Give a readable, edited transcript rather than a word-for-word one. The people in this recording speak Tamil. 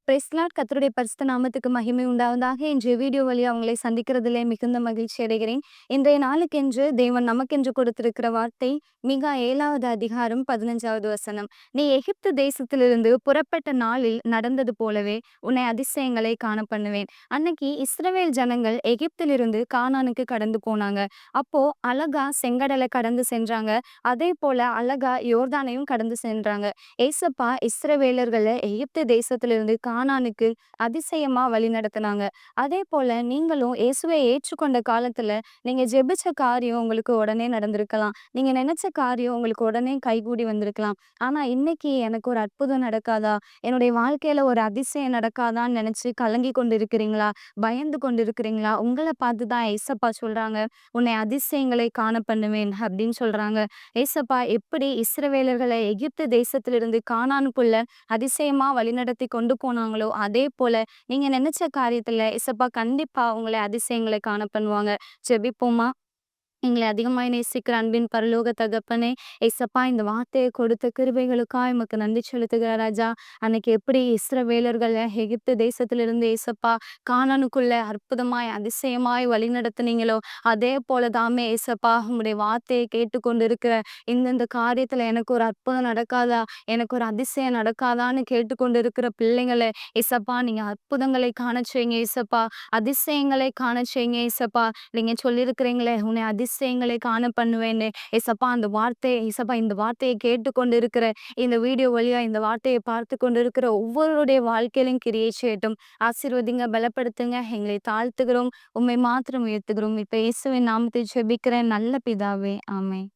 Price Lord. கர்த்தருடைய பரிசுத்த நாமத்துக்கு மகிமை உண்டாவதாக. இன்றைய வீடியோ வழியா உங்களை சந்திக்கிறதிலே மிகுந்த மகிழ்ச்சி அடைகிறேன். இன்றைய நாளுக்கென்று தேவன் நமக்கென்று கொடுத்திருக்கிற வார்த்தை மிகா 7வது அதிகாரம் 15வது வசனம். நீ எகிப்து தேசத்திலிருந்து புறப்பட்ட நாளில் நடந்தது போலவே உன்னை அதிசயங்களை காண பண்ணுவேன். அன்னைக்கு இஸ்ரவேல் ஜனங்கள் எகிப்திலிருந்து கானானுக்கு கடந்து போனாங்க. அப்போ அழகா செங்கடலை கடந்து சென்றாங்க. அதே போல அழகா யோர்தானையும் கடந்து சென்றாங்க. ஏசப்பா இஸ்ரவேலர்களை எகிப்து தேசத்திலிருந்து கானானுக்கு அதிசயமா வழி நடத்தினாங்க. அதே போல நீங்களும் இயேசுவை ஏற்றுக்கொண்ட காலத்துல நீங்க ஜெபிச்ச காரியம் உங்களுக்கு உடனே நடந்திருக்கலாம். நீங்க நினைச்ச காரியம் உங்களுக்கு உடனே கைகூடி வந்திருக்கலாம். ஆனா இன்னைக்கு எனக்கு ஒரு அற்புதம் நடக்காதா, என்னுடைய வாழ்க்கையில ஒரு அதிசயம் நடக்காதான்னு நினைச்சு கலங்கி கொண்டு இருக்கிறீங்களா, பயந்து கொண்டு இருக்கிறீங்களா? உங்களை பார்த்துதான் ஏசப்பா சொல்றாங்க, உன்னை அதிசயங்களை காண பண்ணுவேன் அப்படின்னு சொல்றாங்க. ஏசப்பா எப்படி இஸ்ரவேலர்களை எகிப்து தேசத்திலிருந்து கானானுக்குள்ள அதிசயமா வழிநடத்தி கொண்டு போனாங்களோ, அதே போல நீங்க நினைச்ச காரியத்துல ஏசப்பா கண்டிப்பா உங்களை அதிசயங்களை காண பண்ணுவாங்க. ஜெபிப்போமா? எங்களை அதிகமாய் நேசிக்கிற அன்பின் பரலோக தகப்பனே, ஏசப்பா இந்த வார்த்தையை கொடுத்த கிருபைகளுக்காய் உமக்கு நன்றி செலுத்துகிற ராஜா. அன்னைக்கு எப்படி இஸ்ரவேலர்களை எகிப்து தேசத்திலிருந்து ஏசப்பா கானானுக்குள்ள அற்புதமாய் அதிசயமாய் வழி நடத்துனீங்களோ, அதே போல தாமே ஏசப்பா உம்முடைய வார்த்தையை கேட்டுக்கொண்டு இருக்கிற இந்தந்த காரியத்துல எனக்கு ஒரு அற்புதம் நடக்காதா, எனக்கு ஒரு அதிசயம் நடக்காதான்னு கேட்டுக்கொண்டு இருக்கிற பிள்ளைங்களை ஏசப்பா நீங்க அற்புதங்களை காண செய்யுங்க ஏசப்பா, அதிசயங்களை காண செய்யுங்க ஏசப்பா. நீங்க சொல்லியிருக்கிறீங்களே உன்னை அதிசயங்களை காண பண்ணுவேன்னு. ஏசப்பா அந்த வார்த்தையை ஏசப்பா இந்த வார்த்தையை கேட்டுக்கொண்டு இருக்கிற இந்த வீடியோ வழியா இந்த வார்த்தையை பார்த்து கொண்டு இருக்கிற ஒவ்வொருடைய வாழ்க்கையிலும் கிரியை செய்யட்டும். ஆசீர்வதிங்க, பலப்படுத்துங்க. எங்களை தாழ்த்துகிறோம், உம்மை மாத்திரம் உயர்த்துகிறோம். இப்ப இயேசுவின் நாமத்தை ஜெபிக்கிறேன் நல்ல பிதாவே, ஆமென்.